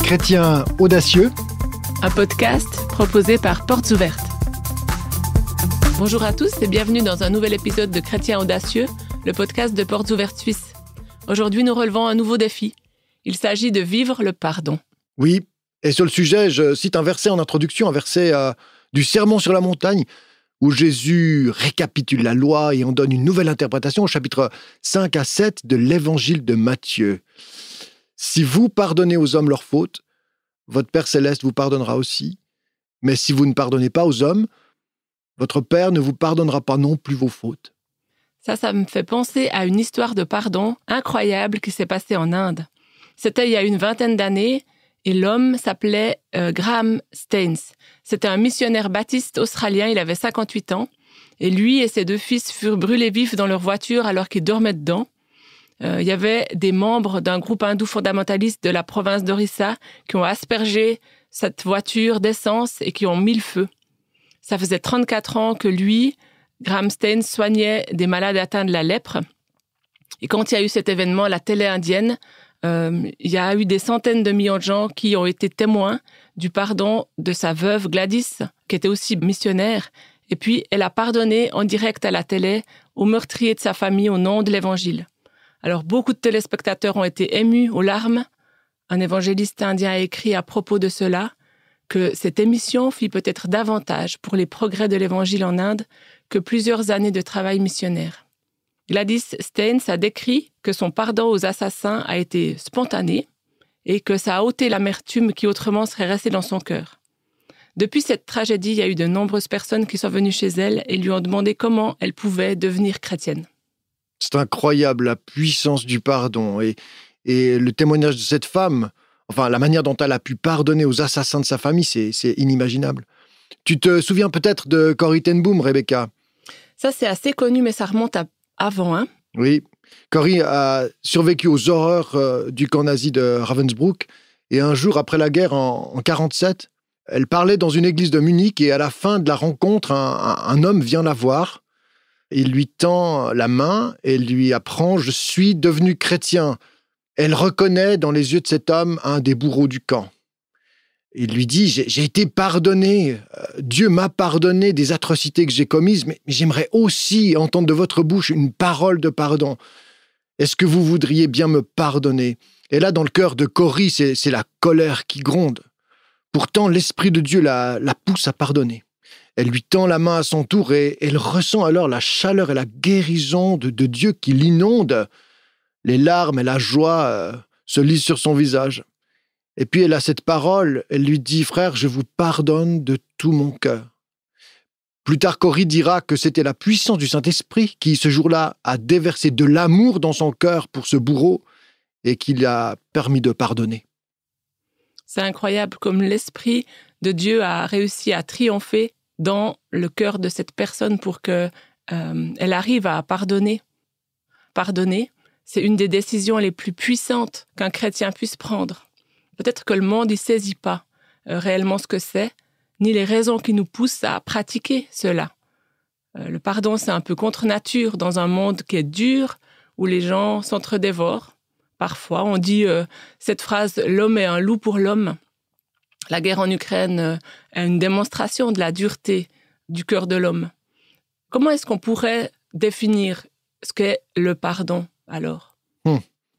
Chrétiens audacieux, un podcast proposé par Portes Ouvertes. Bonjour à tous et bienvenue dans un nouvel épisode de Chrétiens audacieux, le podcast de Portes Ouvertes Suisse. Aujourd'hui, nous relevons un nouveau défi. Il s'agit de vivre le pardon. Oui, et sur le sujet, je cite un verset en introduction, un verset du Sermon sur la montagne, où Jésus récapitule la loi et en donne une nouvelle interprétation au chapitre 5 à 7 de l'évangile de Matthieu. Si vous pardonnez aux hommes leurs fautes, votre Père céleste vous pardonnera aussi. Mais si vous ne pardonnez pas aux hommes, votre Père ne vous pardonnera pas non plus vos fautes. Ça me fait penser à une histoire de pardon incroyable qui s'est passée en Inde. C'était il y a une vingtaine d'années et l'homme s'appelait Graham Staines. C'était un missionnaire baptiste australien, il avait 58 ans. Et lui et ses deux fils furent brûlés vifs dans leur voiture alors qu'ils dormaient dedans. Il y avait des membres d'un groupe hindou fondamentaliste de la province d'Orissa qui ont aspergé cette voiture d'essence et qui ont mis le feu. Ça faisait 34 ans que lui, Graham Staines, soignait des malades atteints de la lèpre. Et quand il y a eu cet événement, la télé indienne, il y a eu des centaines de millions de gens qui ont été témoins du pardon de sa veuve Gladys, qui était aussi missionnaire. Et puis, elle a pardonné en direct à la télé aux meurtriers de sa famille au nom de l'Évangile. Alors, beaucoup de téléspectateurs ont été émus aux larmes. Un évangéliste indien a écrit à propos de cela que cette émission fit peut-être davantage pour les progrès de l'Évangile en Inde que plusieurs années de travail missionnaire. Gladys Staines a décrit que son pardon aux assassins a été spontané et que ça a ôté l'amertume qui autrement serait restée dans son cœur. Depuis cette tragédie, il y a eu de nombreuses personnes qui sont venues chez elle et lui ont demandé comment elle pouvait devenir chrétienne. C'est incroyable, la puissance du pardon et le témoignage de cette femme, enfin la manière dont elle a pu pardonner aux assassins de sa famille, c'est inimaginable. Tu te souviens peut-être de Corrie ten Boom, Rebecca? Ça, c'est assez connu, mais ça remonte à avant, hein? Oui, Corrie a survécu aux horreurs du camp nazi de Ravensbrück et un jour après la guerre, en 1947, elle parlait dans une église de Munich et à la fin de la rencontre, un homme vient la voir. Il lui tend la main et lui apprend « Je suis devenu chrétien ». Elle reconnaît dans les yeux de cet homme un des bourreaux du camp. Il lui dit « J'ai été pardonné, Dieu m'a pardonné des atrocités que j'ai commises, mais j'aimerais aussi entendre de votre bouche une parole de pardon. Est-ce que vous voudriez bien me pardonner ?» Et là, dans le cœur de Corrie, c'est la colère qui gronde. Pourtant, l'Esprit de Dieu la pousse à pardonner. Elle lui tend la main à son tour et elle ressent alors la chaleur et la guérison de Dieu qui l'inonde. Les larmes et la joie se lisent sur son visage. Et puis elle a cette parole, elle lui dit « Frère, je vous pardonne de tout mon cœur ». Plus tard, Corrie dira que c'était la puissance du Saint-Esprit qui, ce jour-là, a déversé de l'amour dans son cœur pour ce bourreau et qui lui a permis de pardonner. C'est incroyable comme l'Esprit de Dieu a réussi à triompher dans le cœur de cette personne pour qu'elle arrive à pardonner. Pardonner, c'est une des décisions les plus puissantes qu'un chrétien puisse prendre. Peut-être que le monde ne saisit pas réellement ce que c'est, ni les raisons qui nous poussent à pratiquer cela. Le pardon, c'est un peu contre nature dans un monde qui est dur, où les gens s'entre-dévorent. Parfois, on dit cette phrase « l'homme est un loup pour l'homme ». La guerre en Ukraine est une démonstration de la dureté du cœur de l'homme. Comment est-ce qu'on pourrait définir ce qu'est le pardon, alors?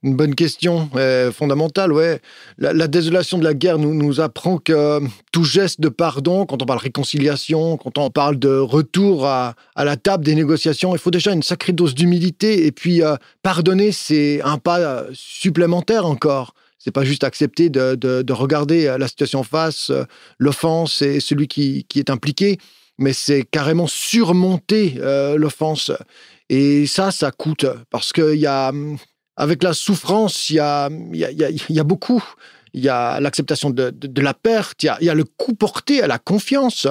Une bonne question, fondamentale, ouais. La désolation de la guerre nous apprend que tout geste de pardon, quand on parle réconciliation, quand on parle de retour à la table des négociations, il faut déjà une sacrée dose d'humilité. Et puis, pardonner, c'est un pas supplémentaire encore. C'est pas juste accepter de regarder la situation en face, l'offense et celui qui est impliqué, mais c'est carrément surmonter l'offense. Et ça coûte, parce qu'il y a, avec la souffrance, il y a beaucoup. Il y a l'acceptation de la perte, il y a le coup porté à la confiance,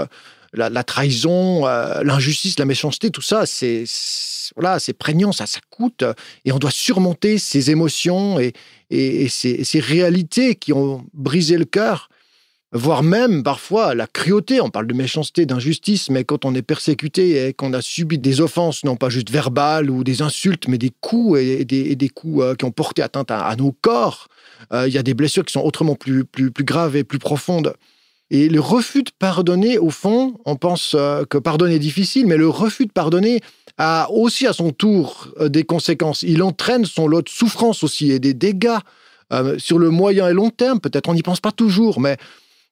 la trahison, l'injustice, la méchanceté, tout ça, c'est prégnant, ça coûte. Et on doit surmonter ces émotions et ces réalités qui ont brisé le cœur. voire même parfois la cruauté. On parle de méchanceté, d'injustice, mais quand on est persécuté et qu'on a subi des offenses, non pas juste verbales ou des insultes, mais des coups et des coups qui ont porté atteinte à nos corps, il y a des blessures qui sont autrement plus graves et plus profondes. Et le refus de pardonner, au fond, on pense que pardonner est difficile, mais le refus de pardonner a aussi à son tour des conséquences. Il entraîne son lot de souffrance aussi et des dégâts sur le moyen et long terme. Peut-être on n'y pense pas toujours, mais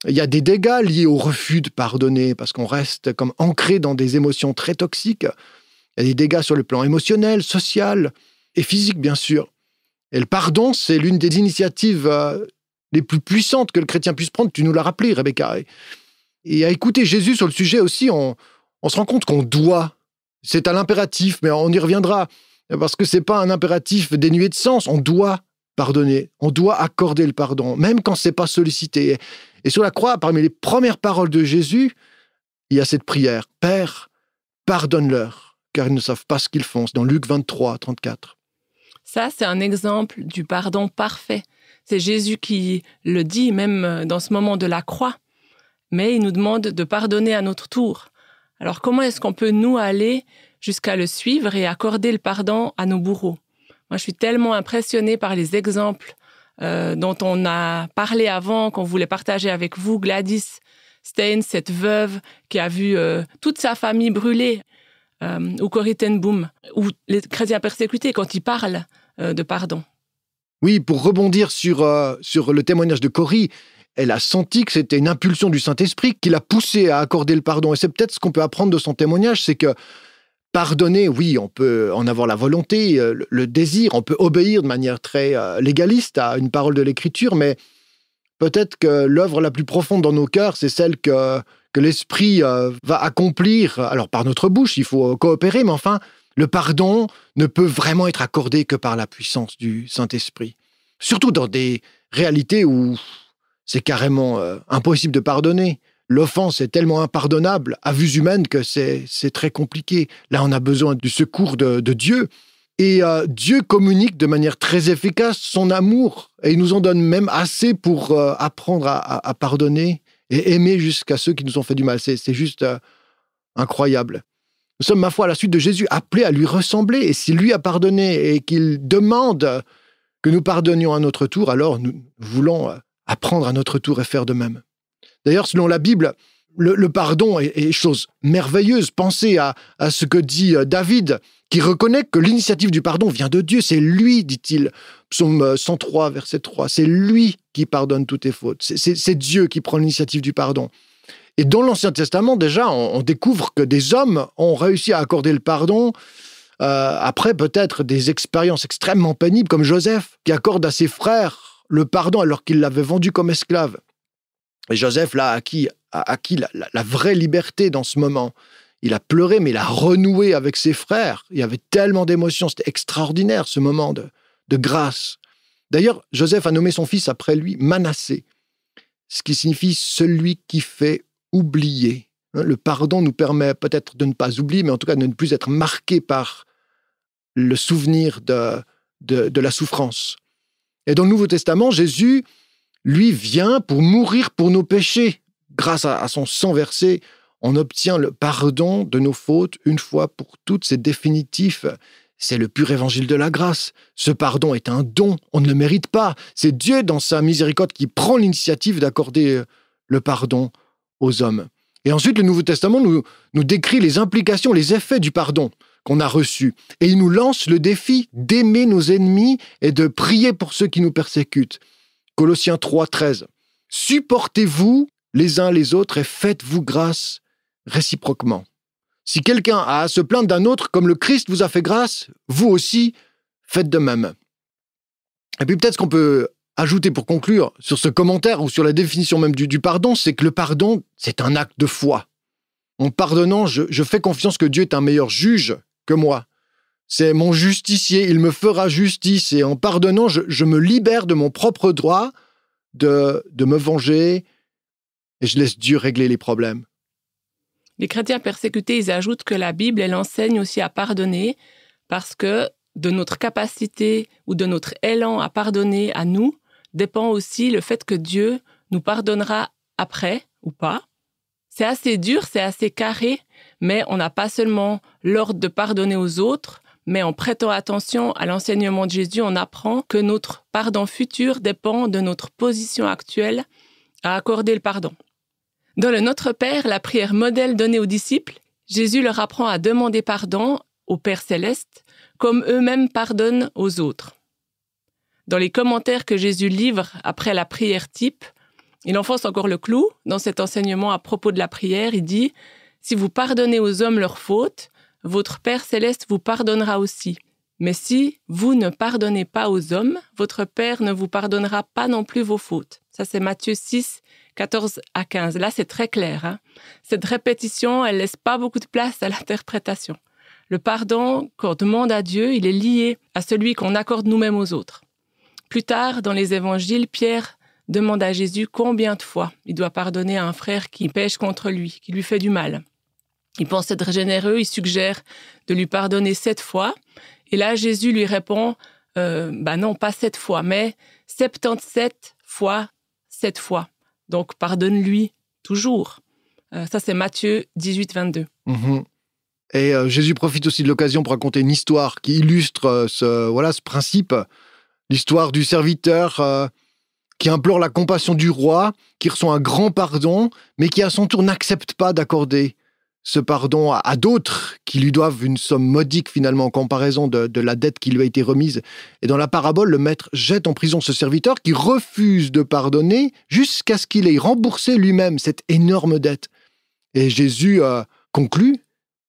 il y a des dégâts liés au refus de pardonner parce qu'on reste comme ancré dans des émotions très toxiques. Il y a des dégâts sur le plan émotionnel, social et physique, bien sûr. Et le pardon, c'est l'une des initiatives les plus puissantes que le chrétien puisse prendre. Tu nous l'as rappelé, Rebecca. Et à écouter Jésus sur le sujet aussi, on se rend compte qu'on doit. C'est un impératif, mais on y reviendra. Parce que ce n'est pas un impératif dénué de sens. On doit pardonner. On doit accorder le pardon, même quand ce n'est pas sollicité. Et sur la croix, parmi les premières paroles de Jésus, il y a cette prière. « Père, pardonne-leur, car ils ne savent pas ce qu'ils font. » C'est dans Luc 23, 34. Ça, c'est un exemple du pardon parfait. C'est Jésus qui le dit, même dans ce moment de la croix. Mais il nous demande de pardonner à notre tour. Alors, comment est-ce qu'on peut, nous, aller jusqu'à le suivre et accorder le pardon à nos bourreaux? Moi, je suis tellement impressionnée par les exemples dont on a parlé avant, qu'on voulait partager avec vous. Gladys Stein, cette veuve qui a vu toute sa famille brûler, ou Corrie ten Boom, ou les chrétiens persécutés, quand ils parlent de pardon. Oui, pour rebondir sur le témoignage de Corrie, elle a senti que c'était une impulsion du Saint-Esprit qui l'a poussée à accorder le pardon. Et c'est peut-être ce qu'on peut apprendre de son témoignage, c'est que pardonner, oui, on peut en avoir la volonté, le désir, on peut obéir de manière très légaliste à une parole de l'Écriture, mais peut-être que l'œuvre la plus profonde dans nos cœurs, c'est celle que l'Esprit va accomplir. Alors, par notre bouche, il faut coopérer, mais enfin, le pardon ne peut vraiment être accordé que par la puissance du Saint-Esprit. Surtout dans des réalités où c'est carrément impossible de pardonner. L'offense est tellement impardonnable à vue humaine que c'est très compliqué. Là, on a besoin du secours de Dieu. Et Dieu communique de manière très efficace son amour. Et il nous en donne même assez pour apprendre à pardonner et aimer jusqu'à ceux qui nous ont fait du mal. C'est juste incroyable. Nous sommes, ma foi, à la suite de Jésus, appelés à lui ressembler. Et s'il lui a pardonné et qu'il demande que nous pardonnions à notre tour, alors nous voulons apprendre à notre tour et faire de même. D'ailleurs, selon la Bible, le pardon est chose merveilleuse. Pensez à ce que dit David, qui reconnaît que l'initiative du pardon vient de Dieu. C'est lui, dit-il, psaume 103, verset 3, c'est lui qui pardonne toutes tes fautes. C'est Dieu qui prend l'initiative du pardon. Et dans l'Ancien Testament, déjà, on découvre que des hommes ont réussi à accorder le pardon après peut-être des expériences extrêmement pénibles, comme Joseph, qui accorde à ses frères le pardon alors qu'il l'avait vendu comme esclave. Et Joseph l'a acquis la vraie liberté dans ce moment. Il a pleuré, mais il a renoué avec ses frères. Il y avait tellement d'émotions, c'était extraordinaire ce moment de grâce. D'ailleurs, Joseph a nommé son fils après lui Manassé, ce qui signifie celui qui fait oublier. Le pardon nous permet peut-être de ne pas oublier, mais en tout cas de ne plus être marqué par le souvenir de la souffrance. Et dans le Nouveau Testament, Jésus, lui, vient pour mourir pour nos péchés. Grâce à son sang versé, on obtient le pardon de nos fautes une fois pour toutes. C'est définitif. C'est le pur évangile de la grâce. Ce pardon est un don. On ne le mérite pas. C'est Dieu, dans sa miséricorde, qui prend l'initiative d'accorder le pardon aux hommes. Et ensuite, le Nouveau Testament nous décrit les implications, les effets du pardon qu'on a reçu. Et il nous lance le défi d'aimer nos ennemis et de prier pour ceux qui nous persécutent. Colossiens 3, 13. « Supportez-vous les uns les autres et faites-vous grâce réciproquement. Si quelqu'un a à se plaindre d'un autre, comme le Christ vous a fait grâce, vous aussi, faites de même. » Et puis peut-être ce qu'on peut ajouter pour conclure sur ce commentaire ou sur la définition même du pardon, c'est que le pardon, c'est un acte de foi. En pardonnant, je fais confiance que Dieu est un meilleur juge que moi. C'est mon justicier, il me fera justice. Et en pardonnant, je me libère de mon propre droit de me venger et je laisse Dieu régler les problèmes. Les chrétiens persécutés, ils ajoutent que la Bible, elle enseigne aussi à pardonner parce que de notre capacité ou de notre élan à pardonner à nous dépend aussi le fait que Dieu nous pardonnera après ou pas. C'est assez dur, c'est assez carré, mais on n'a pas seulement l'ordre de pardonner aux autres, mais en prêtant attention à l'enseignement de Jésus, on apprend que notre pardon futur dépend de notre position actuelle à accorder le pardon. Dans le Notre Père, la prière modèle donnée aux disciples, Jésus leur apprend à demander pardon au Père céleste, comme eux-mêmes pardonnent aux autres. Dans les commentaires que Jésus livre après la prière type, il enfonce encore le clou dans cet enseignement à propos de la prière. Il dit « Si vous pardonnez aux hommes leurs fautes, votre Père céleste vous pardonnera aussi. Mais si vous ne pardonnez pas aux hommes, votre Père ne vous pardonnera pas non plus vos fautes. » Ça, c'est Matthieu 6, 14 à 15. Là, c'est très clair. Hein? Cette répétition, elle laisse pas beaucoup de place à l'interprétation. Le pardon qu'on demande à Dieu, il est lié à celui qu'on accorde nous-mêmes aux autres. Plus tard, dans les évangiles, Pierre demande à Jésus combien de fois il doit pardonner à un frère qui pêche contre lui, qui lui fait du mal. Il pense être généreux, il suggère de lui pardonner 7 fois. Et là, Jésus lui répond, non, pas 7 fois, mais 77 fois 7 fois. Donc, pardonne-lui toujours. Ça, c'est Matthieu 18, 22. Mmh. Et Jésus profite aussi de l'occasion pour raconter une histoire qui illustre ce principe. L'histoire du serviteur qui implore la compassion du roi, qui reçoit un grand pardon, mais qui à son tour n'accepte pas d'accorder ce pardon à d'autres qui lui doivent une somme modique finalement en comparaison de la dette qui lui a été remise. Et dans la parabole, le maître jette en prison ce serviteur qui refuse de pardonner jusqu'à ce qu'il ait remboursé lui-même cette énorme dette. Et Jésus conclut,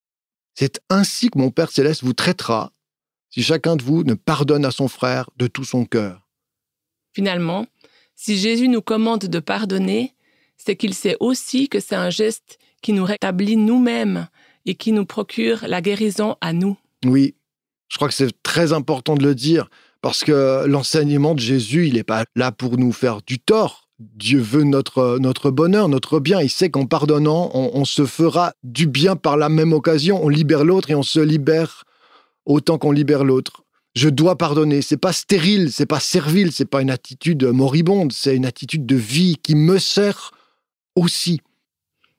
« C'est ainsi que mon Père céleste vous traitera si chacun de vous ne pardonne à son frère de tout son cœur. » Finalement, si Jésus nous commande de pardonner, c'est qu'il sait aussi que c'est un geste qui nous rétablit nous-mêmes et qui nous procure la guérison à nous. Oui, je crois que c'est très important de le dire, parce que l'enseignement de Jésus, il n'est pas là pour nous faire du tort. Dieu veut notre bonheur, notre bien. Il sait qu'en pardonnant, on se fera du bien par la même occasion. On libère l'autre et on se libère autant qu'on libère l'autre. Je dois pardonner. C'est pas stérile, c'est pas servile, c'est pas une attitude moribonde, c'est une attitude de vie qui me sert aussi.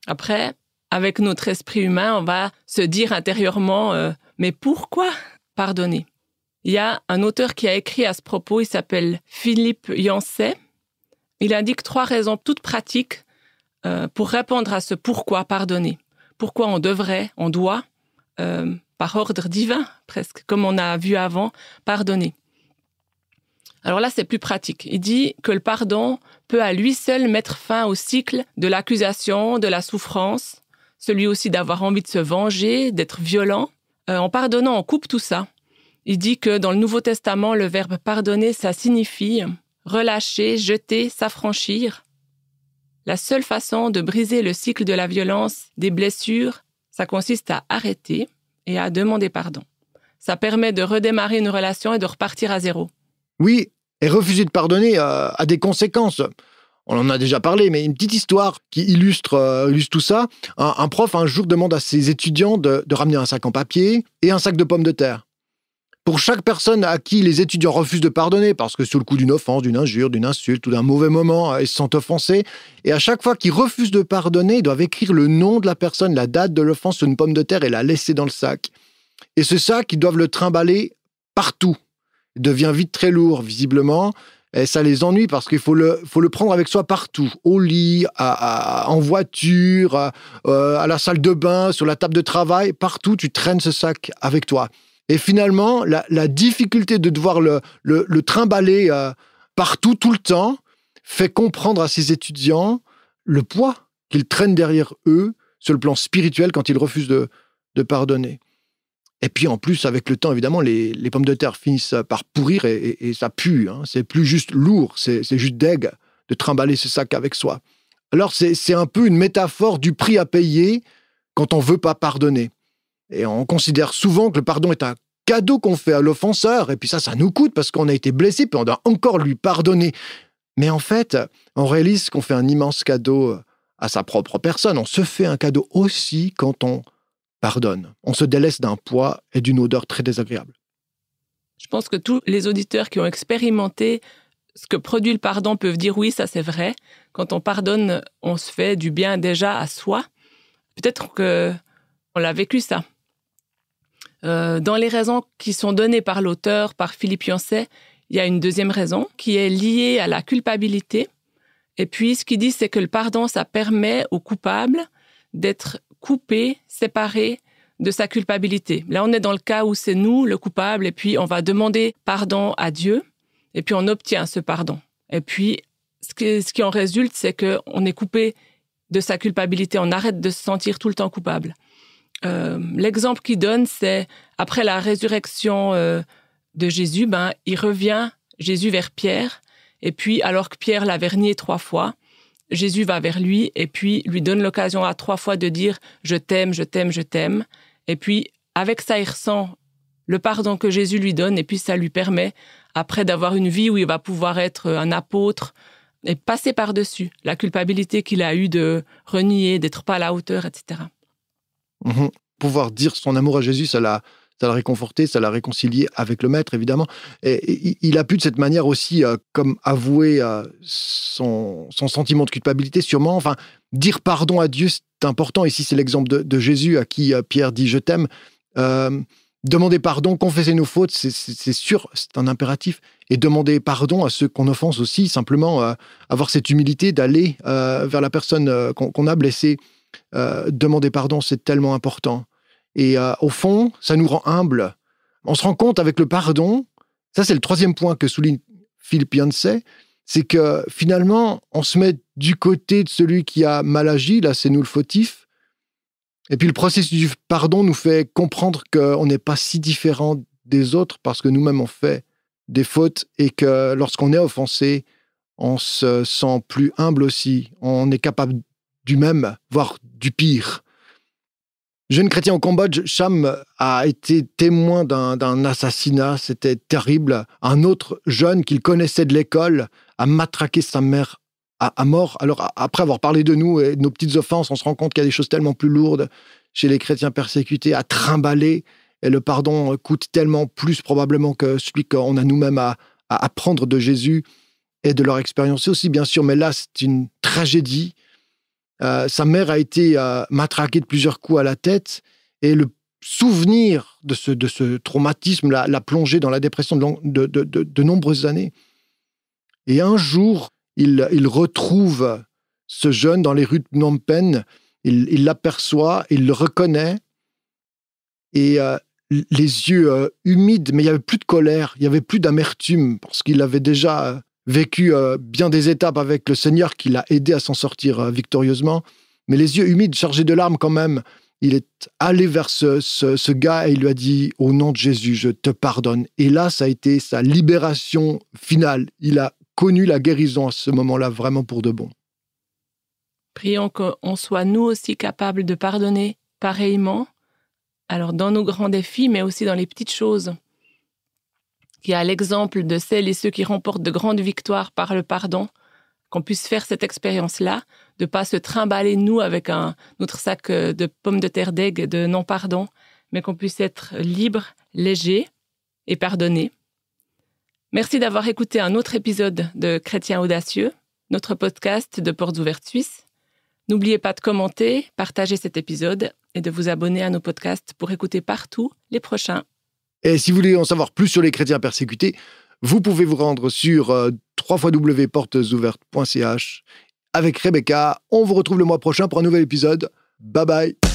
Après, avec notre esprit humain, on va se dire intérieurement mais pourquoi pardonner? Il y a un auteur qui a écrit à ce propos, il s'appelle Philippe Yancey. Il indique 3 raisons toutes pratiques pour répondre à ce pourquoi pardonner. Pourquoi on devrait, on doit, par ordre divin presque, comme on a vu avant, pardonner. Alors là, c'est plus pratique. Il dit que le pardon peut à lui seul mettre fin au cycle de l'accusation, de la souffrance, celui aussi d'avoir envie de se venger, d'être violent. En pardonnant, on coupe tout ça. Il dit que dans le Nouveau Testament, le verbe pardonner, ça signifie relâcher, jeter, s'affranchir. La seule façon de briser le cycle de la violence, des blessures, ça consiste à arrêter et à demander pardon. Ça permet de redémarrer une relation et de repartir à zéro. Oui, et refuser de pardonner a des conséquences. On en a déjà parlé, mais une petite histoire qui illustre tout ça. Un prof, un jour, demande à ses étudiants de ramener un sac en papier et un sac de pommes de terre. Pour chaque personne à qui les étudiants refusent de pardonner, parce que sous le coup d'une offense, d'une injure, d'une insulte ou d'un mauvais moment, ils se sentent offensés, et à chaque fois qu'ils refusent de pardonner, ils doivent écrire le nom de la personne, la date de l'offense sur une pomme de terre et la laisser dans le sac. Et ce sac, ils doivent le trimballer partout. Il devient vite très lourd, visiblement, et ça les ennuie parce qu'il faut le prendre avec soi partout, au lit, en voiture, à la salle de bain, sur la table de travail, partout tu traînes ce sac avec toi. Et finalement, la difficulté de devoir le trimballer partout, tout le temps, fait comprendre à ces étudiants le poids qu'ils traînent derrière eux sur le plan spirituel quand ils refusent de pardonner. Et puis en plus, avec le temps, évidemment, les pommes de terre finissent par pourrir et ça pue. Hein. C'est plus juste lourd, c'est juste deg de trimballer ce sac avec soi. Alors c'est un peu une métaphore du prix à payer quand on veut pas pardonner. Et on considère souvent que le pardon est un cadeau qu'on fait à l'offenseur, et puis ça nous coûte parce qu'on a été blessé, puis on doit encore lui pardonner. Mais en fait, on réalise qu'on fait un immense cadeau à sa propre personne. On se fait un cadeau aussi quand on pardonne. On se délaisse d'un poids et d'une odeur très désagréable. Je pense que tous les auditeurs qui ont expérimenté ce que produit le pardon peuvent dire oui, ça c'est vrai. Quand on pardonne, on se fait du bien déjà à soi. Peut-être qu'on l'a vécu ça. Dans les raisons qui sont données par l'auteur, par Philippe Yancey, il y a une deuxième raison qui est liée à la culpabilité. Et puis, ce qu'il dit, c'est que le pardon, ça permet au coupable d'être coupé, séparé de sa culpabilité. Là, on est dans le cas où c'est nous, le coupable, et puis on va demander pardon à Dieu, et puis on obtient ce pardon. Et puis, ce qui en résulte, c'est qu'on est coupé de sa culpabilité, on arrête de se sentir tout le temps coupable. L'exemple qu'il donne, c'est après la résurrection de Jésus, il revient, Jésus, vers Pierre, et puis alors que Pierre l'a renié 3 fois, Jésus va vers lui et puis lui donne l'occasion à 3 fois de dire « Je t'aime, je t'aime, je t'aime ». Et puis avec ça, il ressent le pardon que Jésus lui donne et puis ça lui permet après d'avoir une vie où il va pouvoir être un apôtre et passer par-dessus la culpabilité qu'il a eue de renier, d'être pas à la hauteur, etc. Pouvoir dire son amour à Jésus, ça l'a réconforté, ça l'a réconcilié avec le Maître, évidemment. Et il a pu de cette manière aussi, comme avouer son sentiment de culpabilité, sûrement. Enfin, dire pardon à Dieu, c'est important. Ici, c'est l'exemple de Jésus à qui Pierre dit « Je t'aime ». Demander pardon, confesser nos fautes, c'est sûr, c'est un impératif. Et demander pardon à ceux qu'on offense aussi, simplement avoir cette humilité d'aller vers la personne qu'on a blessée. Demander pardon, c'est tellement important. Et au fond, ça nous rend humbles. On se rend compte avec le pardon, ça c'est le 3e point que souligne Philippe Yancey, c'est que finalement, on se met du côté de celui qui a mal agi, là c'est nous le fautif. Et puis le processus du pardon nous fait comprendre qu'on n'est pas si différent des autres parce que nous-mêmes on fait des fautes et que lorsqu'on est offensé, on se sent plus humble aussi. On est capable du même, voire du pire. Jeune chrétien au Cambodge, Cham a été témoin d'un assassinat, c'était terrible. Un autre jeune qu'il connaissait de l'école a matraqué sa mère à mort. Alors après avoir parlé de nous et de nos petites offenses, on se rend compte qu'il y a des choses tellement plus lourdes chez les chrétiens persécutés à trimballer. Et le pardon coûte tellement plus probablement que celui qu'on a nous-mêmes à apprendre de Jésus et de leur expérience aussi, bien sûr. Mais là, c'est une tragédie. Sa mère a été matraquée de plusieurs coups à la tête et le souvenir de ce traumatisme l'a plongé dans la dépression de nombreuses années. Et un jour, il retrouve ce jeune dans les rues de Phnom Penh, il l'aperçoit, il le reconnaît et les yeux humides, mais il n'y avait plus de colère, il n'y avait plus d'amertume parce qu'il avait déjà vécu bien des étapes avec le Seigneur qui l'a aidé à s'en sortir victorieusement, mais les yeux humides, chargés de larmes quand même. Il est allé vers ce gars et il lui a dit « Au nom de Jésus, je te pardonne ». Et là, ça a été sa libération finale. Il a connu la guérison à ce moment-là, vraiment pour de bon. Prions qu'on soit nous aussi capables de pardonner pareillement, alors dans nos grands défis, mais aussi dans les petites choses. Qu'il y a l'exemple de celles et ceux qui remportent de grandes victoires par le pardon, qu'on puisse faire cette expérience-là, de ne pas se trimballer, nous, avec notre sac de pommes de terre d'aigue de non-pardon, mais qu'on puisse être libre, léger et pardonné. Merci d'avoir écouté un autre épisode de Chrétiens audacieux, notre podcast de Portes ouvertes Suisse. N'oubliez pas de commenter, partager cet épisode et de vous abonner à nos podcasts pour écouter partout les prochains. Et si vous voulez en savoir plus sur les chrétiens persécutés, vous pouvez vous rendre sur www.portesouvertes.ch avec Rebecca. On vous retrouve le mois prochain pour un nouvel épisode. Bye bye.